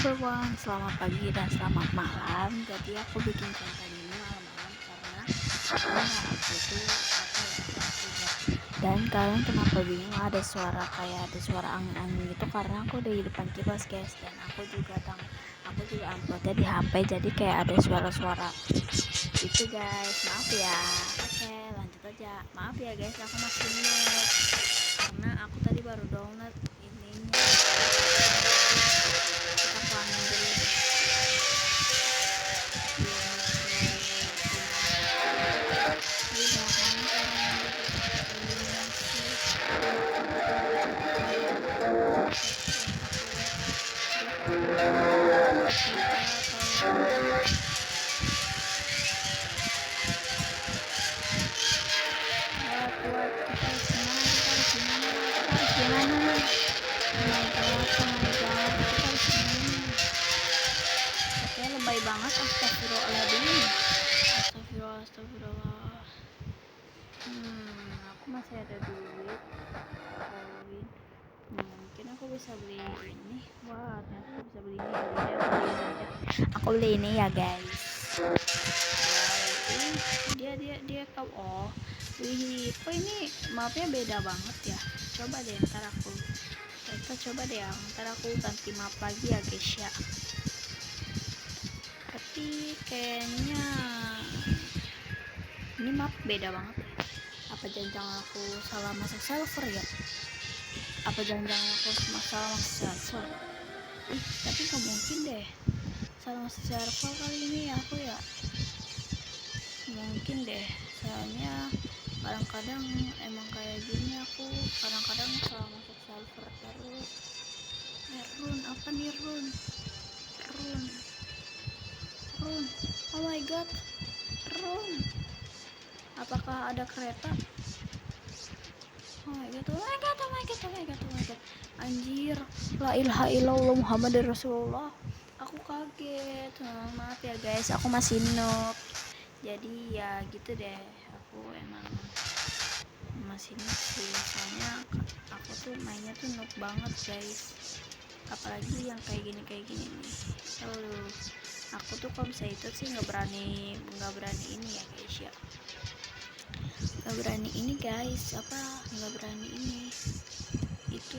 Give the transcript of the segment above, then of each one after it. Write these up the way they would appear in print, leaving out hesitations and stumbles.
everyone, selamat pagi dan selamat malam. Jadi aku bikin konten ini malam-malam karena aku tuh dan kalian kenapa bingung ada suara kayak ada suara angin-angin gitu karena aku di depan kipas guys, dan aku juga uploadnya di HP, jadi kayak ada suara-suara itu guys. Maaf ya. Oke, lanjut aja. Maaf ya guys, aku masih nge karena aku tadi baru download ininya. Kita pulangin dulu. Lebay banget, astagfirullahaladzim. Astagfirullah. Aku masih ada duit Halloween. Mungkin aku bisa beli ini. Wah, ternyata aku bisa beli ini. Aku beli ini ya guys. Dia kau kok ini mapnya beda banget ya. Coba deh ntar aku ganti map lagi ya guys ya. Tapi kayaknya ini map beda banget. Apa jangan-jangan aku salah masuk server ya? Apa jangan-jangan aku salah masuk server? Tapi gak mungkin deh salah masuk server kali ini aku ya. Mungkin deh, soalnya kadang-kadang emang kayak gini, aku kadang-kadang salah masuk server terus. Run, apa nih run? Oh my god, run. Apakah ada kereta? Oh my god. Anjir, la ilaha illallah Muhammadur Rasulullah. Aku kaget. Maaf ya guys, aku masih noob. Jadi ya gitu deh, aku emang masih noob sih. Soalnya aku tuh mainnya tuh noob banget guys. Apalagi yang kayak gini nih. Aku tuh kalau bisa itu sih nggak berani ini ya guys ya. Nggak berani ini itu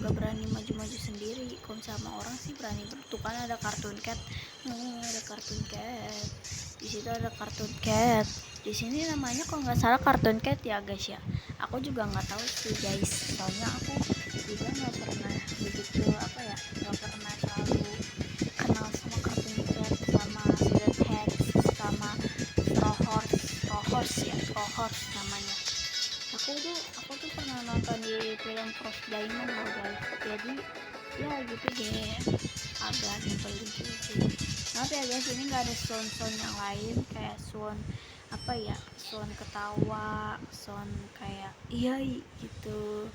nggak berani maju-maju sendiri. Kalau sama orang sih berani. Tuh kan ada kartun cat, di situ ada kartun cat. Di sini namanya kalau nggak salah kartun cat ya guys ya. Aku juga nggak tahu sih guys, soalnya aku juga nggak pernah begitu nggak pernah terlalu kenal sama kartun cat, sama Silent Head, sama Straw Horse namanya. Aku tuh pernah nonton di film Cross Diamond loh guys. Jadi ya gitu deh, agak nyebelin sih. Maaf ya guys, ini nggak ada sound yang lain kayak sound sound ketawa, sound kayak iya gitu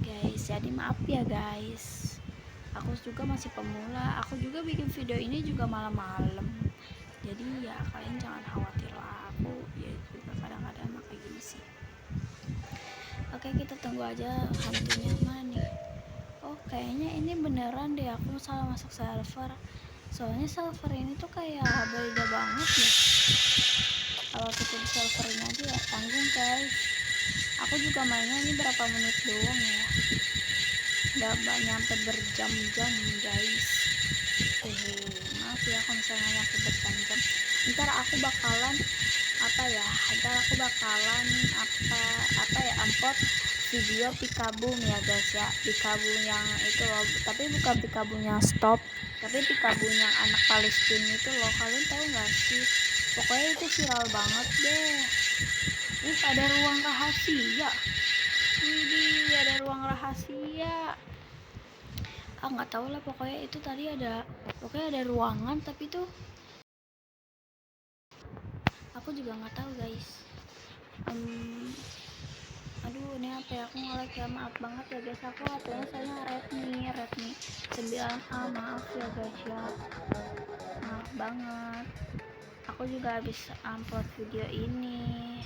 guys. Jadi maaf ya guys, aku juga masih pemula. Aku juga bikin video ini juga malam-malam, jadi ya kalian jangan khawatir lah. Aku ya juga kadang-kadang kayak gini sih. Oke, kita tunggu aja hantunya mana nih. Oh, kayaknya ini beneran deh aku salah masuk server. Soalnya server ini tuh kayak beda banget ya. Kalau kita di server ini aja ya tanggung guys. Aku juga mainnya ini berapa menit doang ya. Gak nyampe berjam-jam guys. Maaf ya kalau misalnya nyampe berjam-jam. Ntar aku bakalan upload video Pikabum ya guys ya. Pikabum yang itu loh, tapi bukan Pikabum yang stop, tapi Pikabum yang anak Palestina itu loh. Kalian tahu nggak sih? Pokoknya itu viral banget deh. Ada ruang rahasia. Widih, ada ruang rahasia. Nggak tahu lah, pokoknya itu tadi ada ruangan, tapi tuh aku juga nggak tahu guys. Aduh, ini apa ya, aku nge-lag ya, maaf banget ya guys. Aku HP-nya soalnya Redmi 9A, maaf ya guys ya, maaf banget. Aku juga habis upload video ini.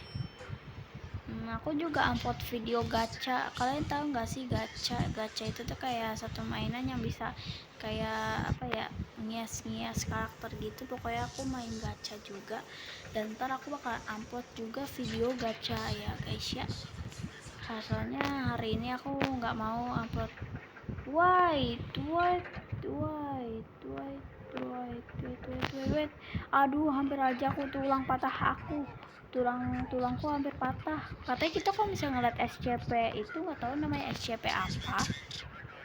Aku juga upload video gacha. Kalian tahu nggak sih gacha? Gacha itu tuh kayak satu mainan yang bisa kayak apa ya, ngias-ngias karakter gitu. Pokoknya aku main gacha juga, dan ntar aku bakal upload juga video gacha ya guys ya. Soalnya hari ini aku nggak mau upload. Wait. Aduh, hampir aja aku tulangku hampir patah. Katanya kita kalau misalnya ngeliat SCP itu nggak tahu namanya SCP apa,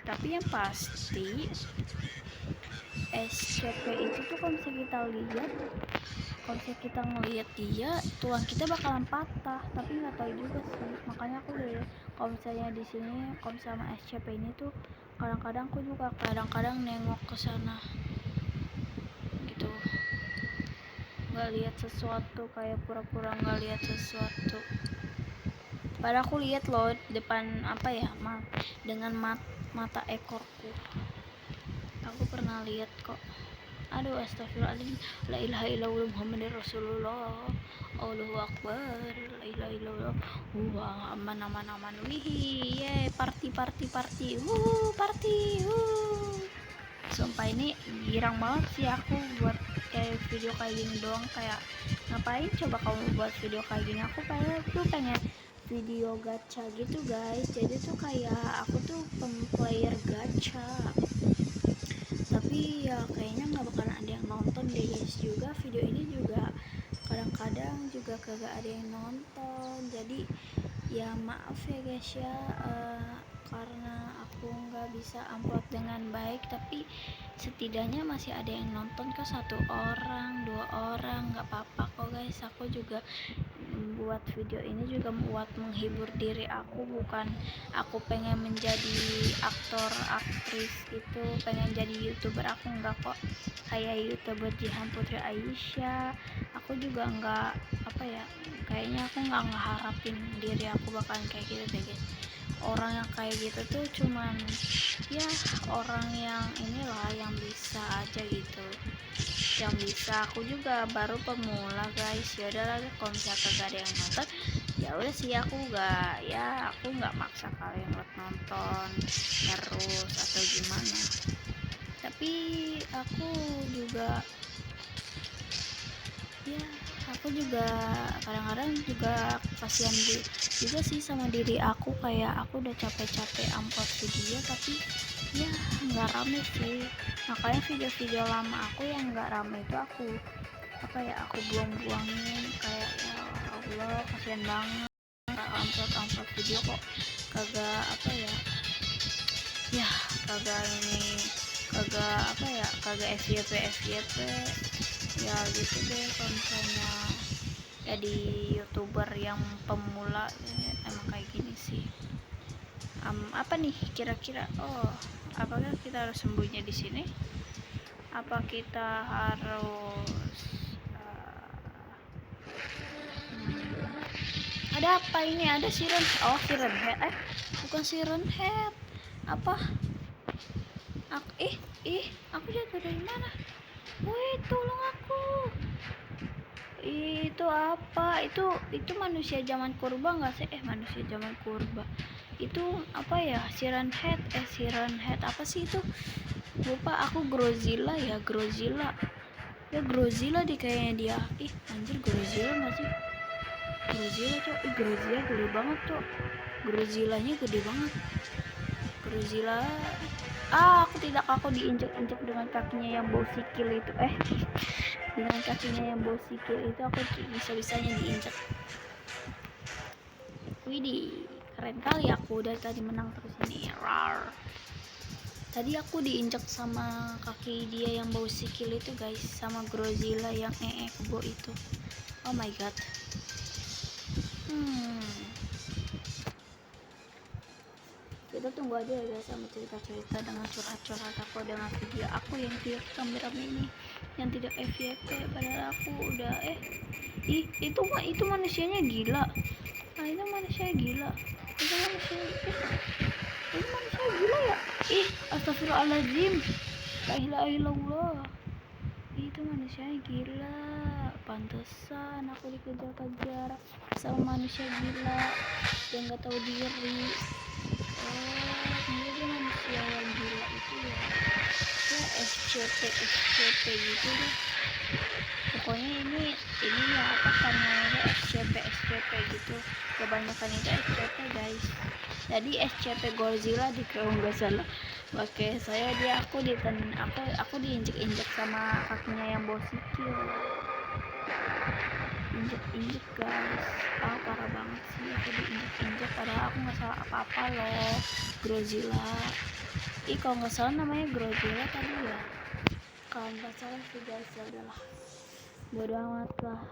tapi yang pasti SCP itu tuh kalau misalnya kita ngelihat dia, tulang kita bakalan patah, tapi nggak tahu juga sih. Makanya aku udah, kalau misalnya di sini kalau sama SCP ini tuh kadang-kadang aku juga nengok ke sana gitu, nggak lihat sesuatu, kayak pura-pura nggak lihat sesuatu. Padahal aku lihat loh depan apa ya, dengan mata ekorku. Aku pernah lihat kok. Aduh, astagfirullahaladzim. La ilaha illallah Muhammadur Rasulullah. Allahu Akbar. La ilaha illallah. Wah, aman. Wih, ye, party. Party. Sumpah ini girang banget sih aku buat kayak video kayak gini doang. Kayak ngapain coba kamu buat video kayak gini? Aku pengen video gacha gitu guys. Jadi tuh kayak aku tuh player gacha, tapi ya kayaknya nggak bakalan ada yang nonton deh guys. Juga video ini juga kadang-kadang juga kagak ada yang nonton, jadi ya maaf ya guys ya, karena aku nggak bisa upload dengan baik, tapi setidaknya masih ada yang nonton ke 1 orang 2 orang, nggak apa-apa kok guys. Aku juga buat video ini juga buat menghibur diri aku, bukan aku pengen menjadi aktor aktris gitu, pengen jadi youtuber. Aku enggak kok, kayak youtuber Jihan Putri Aisyah. Aku juga enggak apa ya, kayaknya aku enggak ngeharapin diri aku bakalan kayak gitu deh guys. Orang yang kayak gitu tuh cuman ya orang yang inilah yang bisa aja gitu, yang bisa. Aku juga baru pemula guys. Ya udahlah, kalau misalnya kagak ada yang nonton ya udah sih, aku nggak maksa kalian buat nonton terus atau gimana. Tapi aku juga kadang-kadang juga kasihan juga sih sama diri aku. Kayak aku udah capek-capek upload video tapi ya nggak rame sih. Makanya video-video lama aku yang nggak rame itu aku buang-buangin. Kayak ya Allah, kasihan banget upload video kok kagak kagak FYP ya gitu deh. Kalau misalnya jadi youtuber yang pemula emang kayak gini sih. Apa nih kira-kira? Apakah kita harus sembunyi di sini? Apa kita harus ada apa ini? Ada siren head. Bukan siren head. Apa? Aku jatuh dari mana? Woi, tolong aku. Itu apa? Itu manusia zaman purba nggak sih? Manusia zaman purba. Itu apa ya? Siren head apa sih itu? Lupa aku. Grozilla. Ya Grozilla deh kayaknya dia. Anjir, Grozilla nggak sih? Grozilla cok. Grozilla gede banget cok. Grozillanya gede banget. Grozilla. Aku diinjek-injek dengan kakinya yang bau sikil itu. Dengan kakinya yang bau sikil itu aku bisa-bisanya diinjek. Widih, keren kali aku dari tadi menang terus ini. Rar. Tadi aku diinjek sama kaki dia yang bau sikil itu guys, sama Grozilla yang kebo itu. Oh my god. Kita tunggu aja ya guys sama cerita-cerita dengan curhat-curhat aku dengan video aku yang tidak rame-rame ini, yang tidak FYP. Padahal aku udah itu manusianya gila. Itu manusia gila ya. Astagfirullahaladzim. La ilaha illallah. Itu manusianya gila, pantesan aku dikejar-kejar sama manusia gila yang nggak tahu diri. Oh, dia manusia yang gila itu ya. Ya SCP gitu deh. Pokoknya ini ya apa kan namanya SCP gitu. Kebanyakan itu SCP guys. Jadi SCP Godzilla di kalau nggak salah. Oke, aku diinjek-injek sama kakinya yang bawa sikil. Injek-injek guys. Parah banget sih aku diinjek-injek padahal aku nggak salah apa-apa loh. Godzilla. Kalau nggak salah namanya Godzilla tadi ya. Kalau nggak salah sih guys, ya udahlah. Bodoh amat lah.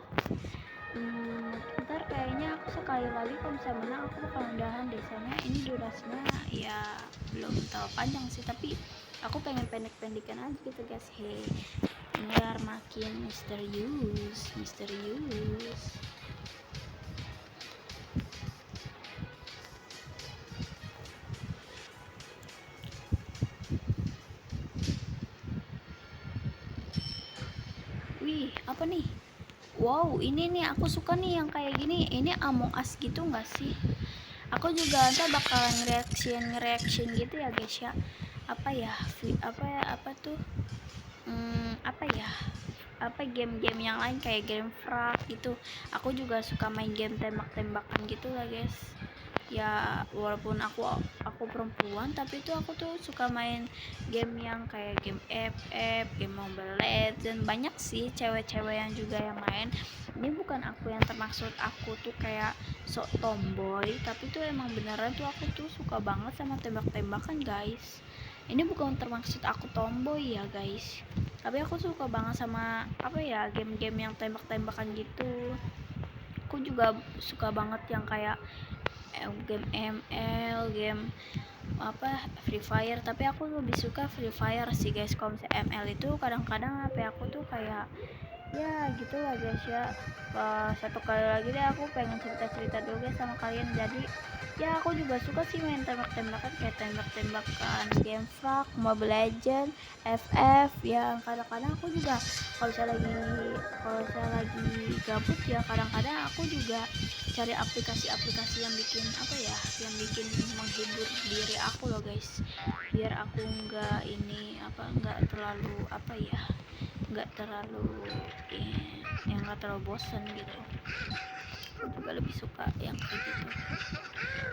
Ntar kayaknya aku sekali lagi kalau misalnya menang aku bakal udahan deh, soalnya ini durasinya ya belum tahu panjang sih, tapi aku pengen pendek-pendekan aja gitu guys. Biar makin misterius. Wih, apa nih? Wow, ini nih aku suka nih yang kayak gini. Ini Among Us gitu nggak sih? Aku juga ntar bakalan reaction gitu ya guys ya. Apa tuh? Apa game-game yang lain kayak game frag gitu. Aku juga suka main game tembak-tembakan gitu lah guys. Ya walaupun aku perempuan, tapi itu aku tuh suka main game yang kayak game FF, game Mobile Legends. Banyak sih cewek-cewek yang juga yang main. Ini bukan aku yang termaksud aku tuh kayak sok tomboy, tapi tuh emang beneran tuh aku tuh suka banget sama tembak-tembakan guys. Ini bukan termaksud aku tomboy ya guys, tapi aku suka banget sama game-game yang tembak-tembakan gitu. Aku juga suka banget yang kayak game ML, game Free Fire, tapi aku lebih suka Free Fire sih guys. Kalau misalnya ML itu kadang-kadang HP aku tuh kayak ya gitu lah guys ya. Satu kali lagi deh aku pengen cerita-cerita dulu guys sama kalian. Jadi ya aku juga suka sih main tembak-tembakan kayak tembak-tembakan game frag, Mobile Legends, FF. Ya kadang-kadang aku juga kalau saya lagi gabut ya kadang-kadang aku juga cari aplikasi-aplikasi yang bikin menghibur diri aku loh guys, biar aku nggak terlalu nggak terlalu bosan gitu. Aku juga lebih suka yang kayak gitu.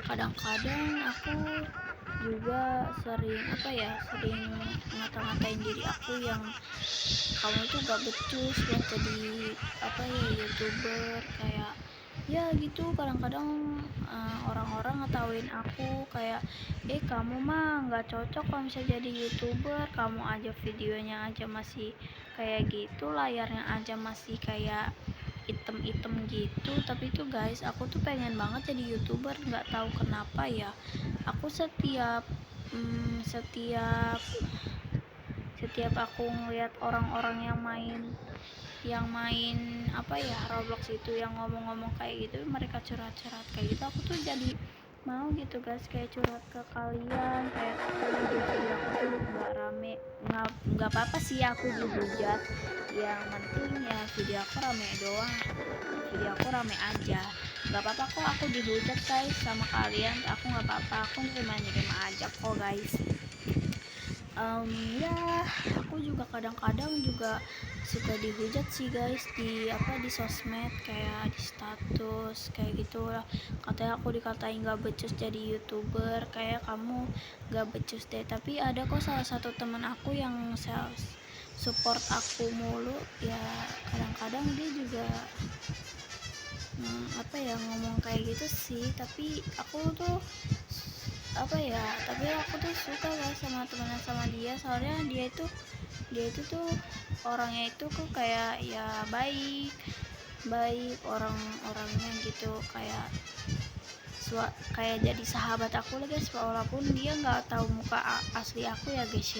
Kadang-kadang aku juga sering ngata-ngatain diri aku yang kamu itu gak becus buat jadi YouTuber kayak ya gitu. Kadang-kadang orang-orang ngetawain aku kayak kamu mah nggak cocok kalau misalnya jadi YouTuber, kamu aja videonya aja masih kayak gitu, layarnya aja masih kayak item-item gitu. Tapi itu guys, aku tuh pengen banget jadi YouTuber, nggak tahu kenapa ya. Aku setiap aku ngeliat orang-orang yang main Roblox itu yang ngomong-ngomong kayak gitu, mereka curhat-curhat kayak gitu, aku tuh jadi mau gitu guys, kayak curhat ke kalian kayak video aku tuh nggak rame, nggak apa-apa sih aku dihujat, yang penting ya video aku rame doang, video aku rame aja, nggak apa-apa kok aku dihujat guys sama kalian, aku nggak apa-apa, aku nerima aja kok guys. Ya aku juga kadang-kadang juga suka dihujat sih guys di sosmed, kayak di status kayak gitulah, katanya aku dikatain gak becus jadi YouTuber, kayak kamu gak becus deh. Tapi ada kok salah satu teman aku yang support aku mulu ya, kadang-kadang dia juga ngomong kayak gitu sih, tapi aku tuh suka lah sama temenan sama dia, soalnya dia itu tuh orangnya itu kok kayak ya baik orang-orangnya gitu, kayak jadi sahabat aku lah guys, walaupun dia nggak tahu muka asli aku ya guys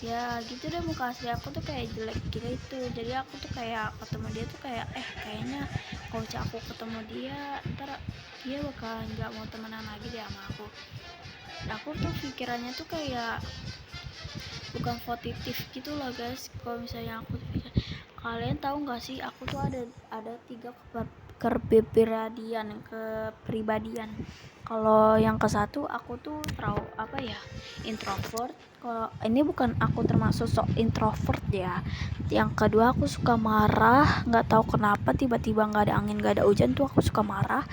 ya gitu deh. Muka asli aku tuh kayak jelek gitu, jadi aku tuh kayak ketemu dia tuh kayak kayaknya kalau aku ketemu dia ntar dia bakal nggak mau temenan lagi deh sama aku tuh pikirannya tuh kayak bukan positif gitu loh guys. Kalau misalnya aku pikir Kalian tahu nggak sih, aku tuh ada tiga kepribadian. Kalau yang ke satu aku tuh introvert. Kalau ini bukan aku termasuk sok introvert ya. Yang kedua aku suka marah, nggak tahu kenapa tiba-tiba nggak ada angin nggak ada hujan tuh aku suka marah.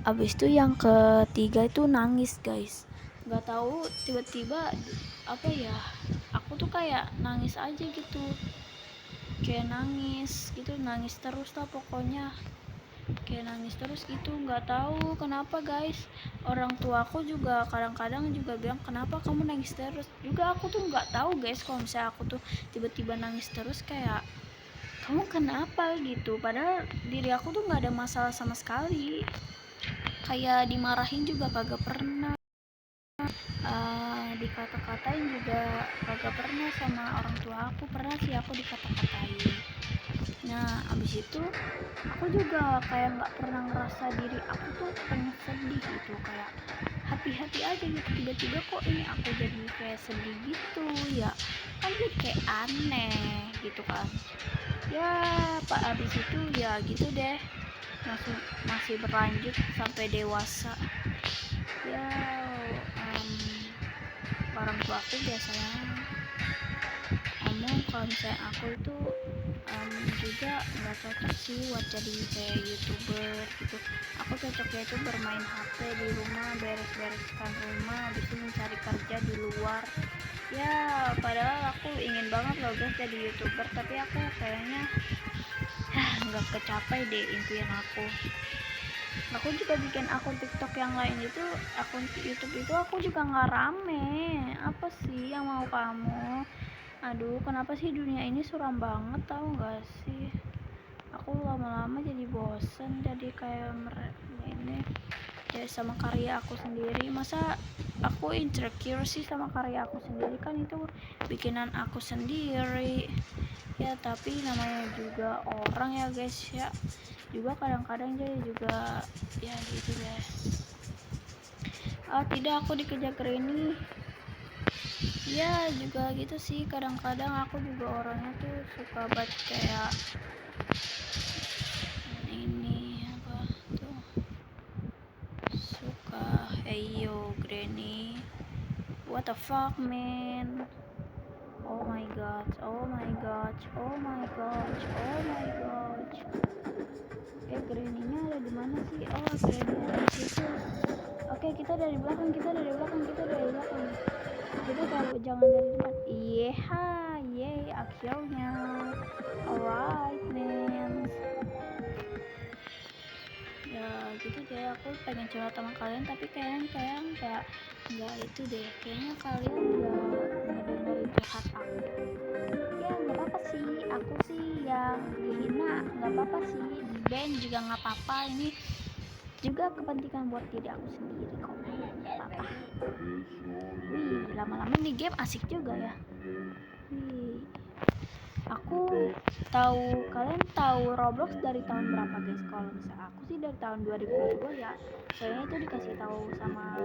Abis itu yang ketiga itu nangis guys. Nggak tahu tiba-tiba aku tuh kayak nangis aja gitu, kayak nangis gitu, nangis terus lah pokoknya, kayak nangis terus gitu, nggak tahu kenapa guys. Orang tua aku juga kadang-kadang juga bilang kenapa kamu nangis terus, juga aku tuh nggak tahu guys. Kalau misalnya aku tuh tiba-tiba nangis terus kayak kamu kenapa gitu, padahal diri aku tuh nggak ada masalah sama sekali, kayak dimarahin juga kagak pernah, dikata-katain juga kagak pernah sama orang tua aku. Pernah sih aku dikata-katain. Nah abis itu aku juga kayak nggak pernah ngerasa diri aku tuh pengen sedih gitu, kayak happy aja gitu. Tiba-tiba kok ini aku jadi kayak sedih gitu ya, kan jadi kayak aneh gitu kan ya pak. Abis itu ya gitu deh, masih berlanjut sampai dewasa ya. Orang tua aku biasanya ngomong kalau misalnya aku itu juga nggak cocok sih buat jadi kayak youtuber gitu. Aku cocoknya itu bermain HP di rumah, beres-bereskan rumah, habis itu mencari kerja di luar ya. Padahal aku ingin banget loh guys jadi youtuber, tapi aku kayaknya nggak kecapai deh impian aku. Aku juga bikin akun TikTok yang lain itu, akun YouTube itu aku juga nggak rame. Apa sih yang mau kamu? Aduh, kenapa sih dunia ini suram banget, tahu nggak sih? Aku lama-lama jadi bosen, jadi kayak ini ya sama karya aku sendiri. Masa aku insecure sih sama karya aku sendiri, kan itu bikinan aku sendiri ya. Tapi namanya juga orang ya guys ya, juga kadang-kadang jadi juga ya gitu deh. Tidak, aku dikejar Granny ya juga gitu sih. Kadang-kadang aku juga orangnya tuh suka banget kayak ini apa tuh, suka heyo Granny, what the fuck man, oh my god, oh my god, oh my god, oh my god. Granny-nya ada di mana sih? Oh, Granny-nya ada di situ. Oke, kita dari belakang, kita dari belakang. Kita tahu jangan dari depan. Yeay, akhirnya. Alright, man. Ya, gitu deh. Aku pengen curhat sama kalian, tapi kayak nggak itu deh. Kayaknya kalian nggak ngedengerin curhat aku. Ya nggak apa-apa sih, aku sih yang dihina nggak apa-apa sih, di band juga nggak apa-apa. Ini juga kepentingan buat diri aku sendiri kok, nggak apa-apa. Wih, lama-lama nih game asik juga ya. Wih, aku tahu, kalian tahu Roblox dari tahun berapa guys? Kalau misalnya aku sih dari tahun 2002 ya, soalnya itu dikasih tahu sama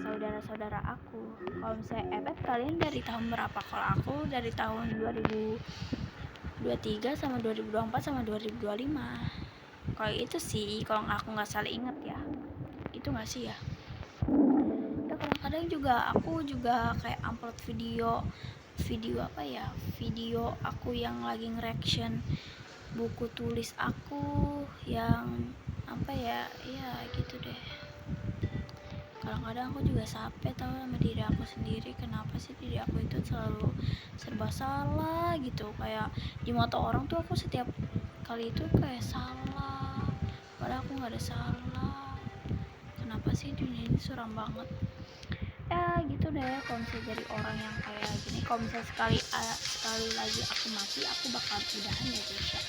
saudara-saudara aku. Kalau misalnya FF kalian dari tahun berapa? Kalau aku dari tahun 2023 sama 2024 sama 2025. Kalau itu sih, kalau aku nggak salah inget ya, itu nggak sih ya. Ya kadang-kadang juga aku juga kayak upload video aku yang lagi nge-reaction buku tulis aku yang ya gitu deh. Kadang-kadang aku juga capek tahu sama diri aku sendiri, kenapa sih diri aku itu selalu serba salah gitu. Kayak di mata orang tuh aku setiap kali itu kayak salah, padahal aku nggak ada salah. Kenapa sih dunia ini suram banget ya gitu deh. Kalau misalnya jadi orang yang kayak gini, kalau misalnya sekali lagi aku mati, aku bakal udahan ya guys ya.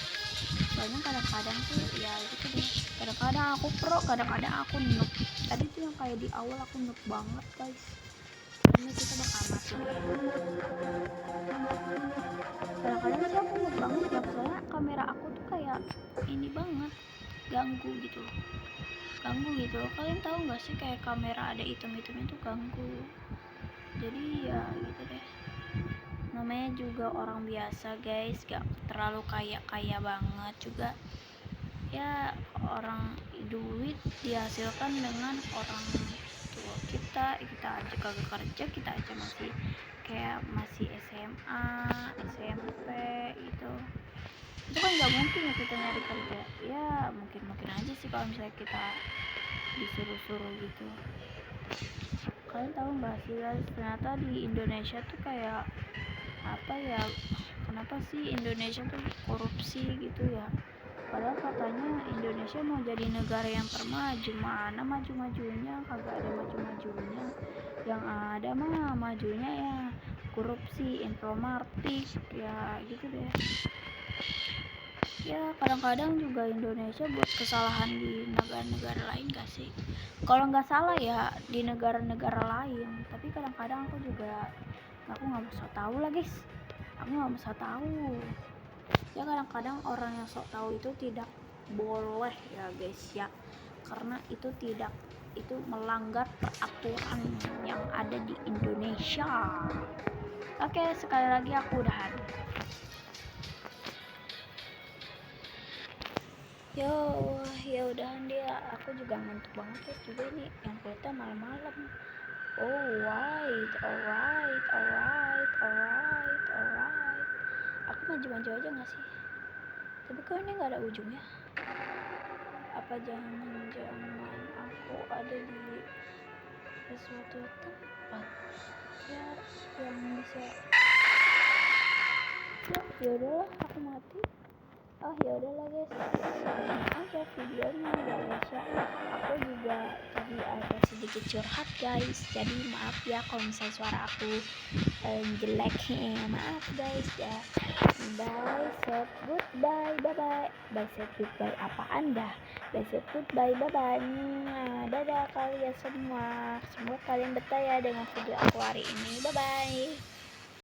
Soalnya kadang-kadang tuh ya gitu deh, kadang-kadang aku pro, kadang-kadang aku noob. Tadi tuh yang kayak di awal aku noob banget guys, karena kita bakal mati deh. Kadang-kadang sih aku noob banget ya, soalnya kamera aku tuh kayak ini banget, ganggu gitu. Kalian tahu nggak sih kayak kamera ada item-itemnya tuh ganggu. Jadi ya gitu deh, namanya juga orang biasa guys, gak terlalu kaya banget juga ya. Orang duit dihasilkan dengan orang tua kita aja kagak kerja, kita aja masih kayak masih SMA SMP gitu. Itu kan nggak mungkin ya kita nyari kerja ya. Mungkin aja sih kalau misalnya kita disuruh gitu. Kalian tahu nggak sih guys, ternyata di Indonesia tuh kayak apa ya, kenapa sih Indonesia tuh korupsi gitu ya? Padahal katanya Indonesia mau jadi negara yang termaju, mana maju-majunya, kagak ada maju-majunya. Yang ada mah majunya ya korupsi, informatik ya gitu deh. Ya kadang-kadang juga Indonesia buat kesalahan di negara-negara lain gak sih? Kalau nggak salah ya di negara-negara lain, tapi kadang-kadang aku nggak mau sok tahu lah guys, aku nggak mau sok tahu ya. Kadang-kadang orang yang sok tahu itu tidak boleh ya guys ya, karena itu melanggar peraturan yang ada di Indonesia. Oke, sekali lagi aku udahan. Ya udahan dia, aku juga ngantuk banget ya juga nih, yang kulitnya malam-malam. Alright. Aku maju-maju aja gak sih? Tapi kok ini gak ada ujungnya? Apa jangan-jangan aku ada di sesuatu tempat ya yang bisa ya udahlah aku mati. Ya udahlah guys, aja videonya guys ya. Aku juga tadi ada sedikit curhat guys, jadi maaf ya kalau misalnya suara aku jelek, maaf guys ya. Bye, said goodbye, bye said goodbye apaan dah, bye said goodbye, bye. Dadah kalian semua, semoga kalian betah ya dengan video aku hari ini. Bye.